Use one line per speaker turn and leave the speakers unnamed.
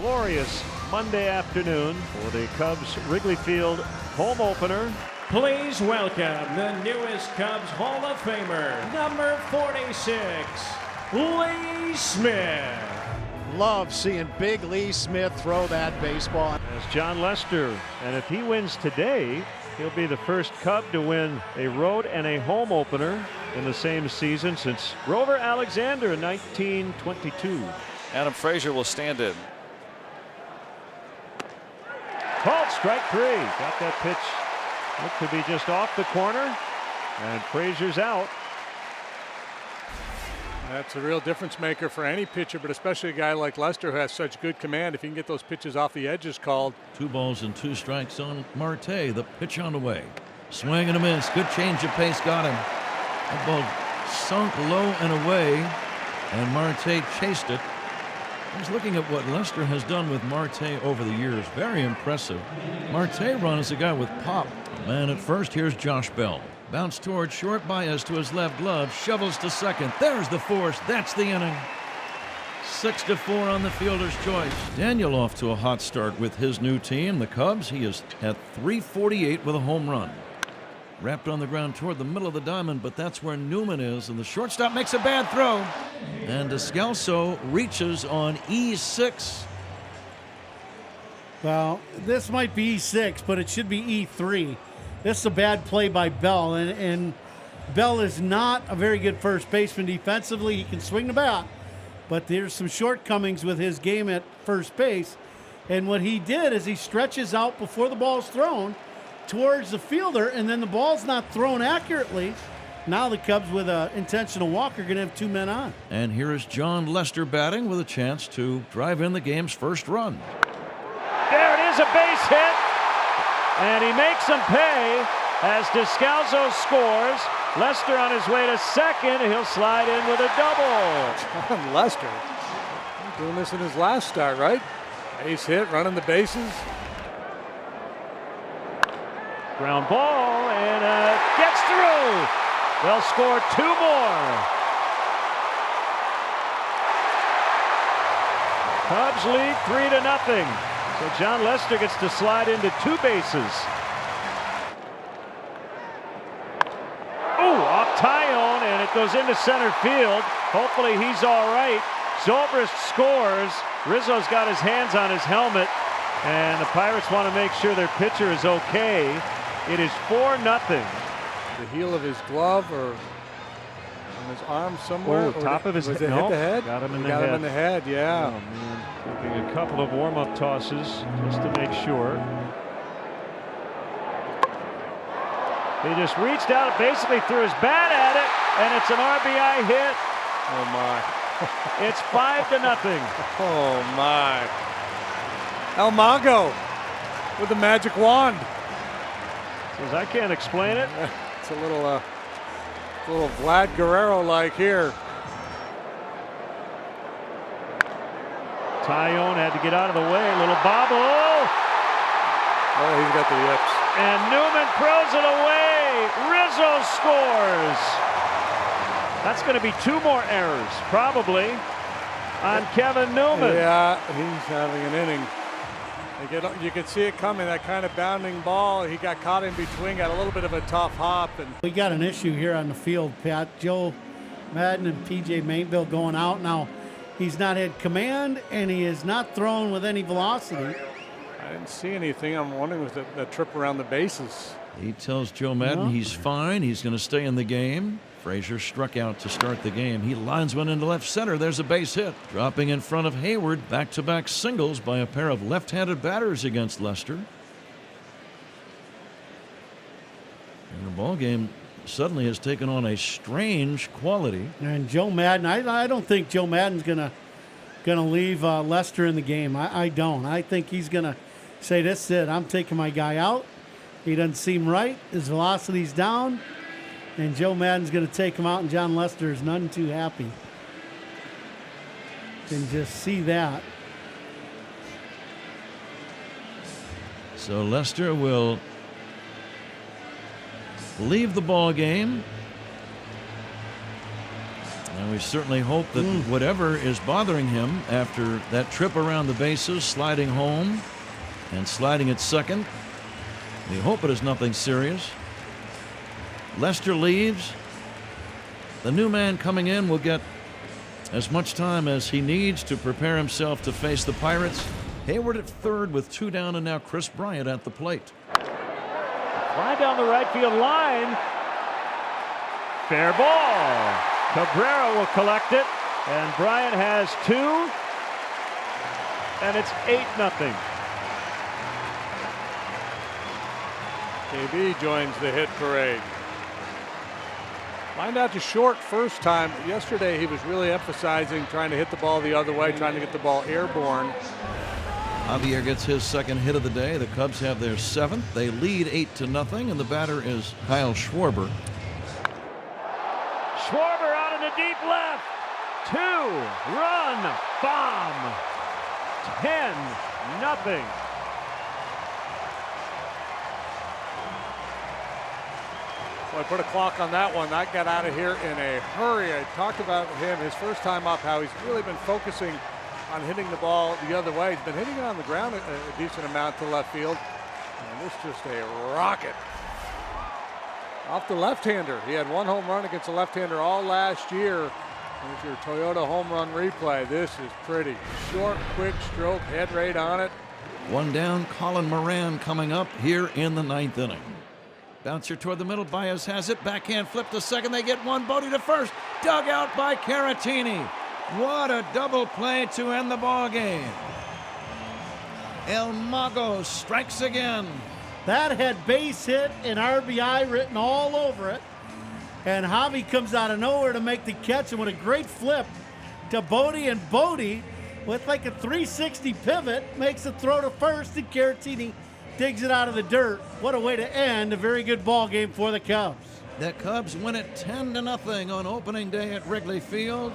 glorious Monday afternoon for the Cubs Wrigley Field home opener.
Please welcome the newest Cubs Hall of Famer, number 46, Lee Smith.
Love seeing Big Lee Smith throw that baseball.
As John Lester, and if he wins today, he'll be the first Cub to win a road and a home opener in the same season since Grover Alexander in 1922.
Adam Frazier will stand in.
Called strike three. Got that pitch. Looked to be just off the corner, and Frazier's out.
That's a real difference maker for any pitcher, but especially a guy like Lester who has such good command. If he can get those pitches off the edges called.
2 balls and 2 strikes on Marte. The pitch on the way. Swing and a miss. Good change of pace. Got him. That ball sunk low and away, and Marte chased it. I was looking at what Lester has done with Marte over the years. Very impressive. Marte run is a guy with pop. Man at first, here's Josh Bell. Bounce towards short, Baez to his left glove, shovels to second. There's the force. That's the inning. 6-4 on the fielder's choice. Daniel off to a hot start with his new team, the Cubs. He is at .348 with a home run. Wrapped on the ground toward the middle of the diamond, but that's where Newman is, and the shortstop makes a bad throw. And Descalso reaches on E6.
Well, this might be E6, but it should be E3. This is a bad play by Bell, and Bell is not a very good first baseman defensively. He can swing the bat, but there's some shortcomings with his game at first base. And what he did is he stretches out before the ball's thrown towards the fielder, and then the ball's not thrown accurately. Now the Cubs, with an intentional walk, are going to have 2 men on.
And here is John Lester batting with a chance to drive in the game's first run.
There it is, a base hit, and he makes them pay as Descalso scores. Lester on his way to second. He'll slide in with a double.
John Lester doing this in his last start, right? Base hit, running the bases.
Ground ball, and gets through. They'll score 2 more. Cubs lead 3-0. So John Lester gets to slide into 2 bases. Ooh, off Tyone, and it goes into center field. Hopefully he's all right. Zobrist scores. Rizzo's got his hands on his helmet, and the Pirates want to make sure their pitcher is okay. It is 4-0.
The heel of his glove or on his arm somewhere.
Oh, top of his head.
Hit the head?
Got him in the
got
head.
him in the head, yeah.
Oh, man. Taking a couple of warm-up tosses just to make sure. He just reached out, basically threw his bat at it, and it's an RBI hit.
Oh, my.
It's 5-0.
Oh, my. El Mago with the magic wand.
Says, I can't explain it.
It's a little Vlad Guerrero-like here.
Tyone had to get out of the way. A little bobble.
Oh, he's got the yips.
And Newman throws it away. Rizzo scores. That's going to be 2 more errors, probably, on Kevin Newman.
Yeah, he's having an inning. You can see it coming, that kind of bounding ball. He got caught in between, got a little bit of a tough hop. And
We got an issue here on the field, Pat. Joe Madden and P.J. Mainville going out. Now, he's not had command, and he is not thrown with any velocity.
I didn't see anything. I'm wondering with the trip around the bases.
He tells Joe Madden he's fine. He's going to stay in the game. Frazier struck out to start the game. He lines one into left center. There's a base hit. Dropping in front of Hayward. Back-to-back singles by a pair of left-handed batters against Lester. And the ball game suddenly has taken on a strange quality.
And Joe Madden, I don't think Joe Madden's gonna leave Lester in the game. I don't. I think he's gonna say, "This is it. I'm taking my guy out. He doesn't seem right. His velocity's down." And Joe Madden's going to take him out, and John Lester is none too happy. Can just see that.
So Lester will leave the ball game. And We certainly hope that whatever is bothering him after that trip around the bases, sliding home and sliding at second, we hope it is nothing serious. Lester leaves. The new man coming in will get as much time as he needs to prepare himself to face the Pirates. Hayward at third with 2 down, and now Chris Bryant at the plate.
Fly down the right field line. Fair ball. Cabrera will collect it, and Bryant has 2, and it's 8-0.
KB joins the hit parade. Lined out to short first time. Yesterday he was really emphasizing trying to hit the ball the other way, trying to get the ball airborne.
Javier gets his second hit of the day. The Cubs have their 7th. They lead 8-0, and the batter is Kyle Schwarber.
Schwarber out in the deep left. 2-run bomb. 10-0.
Boy, put a clock on that one. That got out of here in a hurry. I talked about him his first time up, how he's really been focusing on hitting the ball the other way. He's been hitting it on the ground a decent amount to left field. And this just a rocket. Off the left-hander. He had 1 home run against a left-hander all last year. There's your Toyota home run replay. This is pretty. Short, quick stroke, head right on it.
1 down, Colin Moran coming up here in the 9th inning. Bouncer toward the middle, Baez has it, backhand flip to second, they get one, Bodie to first, dug out by Caratini. What a double play to end the ball game. El Mago strikes again.
That had base hit and RBI written all over it. And Javi comes out of nowhere to make the catch, and with a great flip to Bodie, and Bodie, with like a 360 pivot, makes the throw to first, and Caratini digs it out of the dirt. What a way to end a very good ball game for the Cubs.
The Cubs win it 10-0 on opening day at Wrigley Field.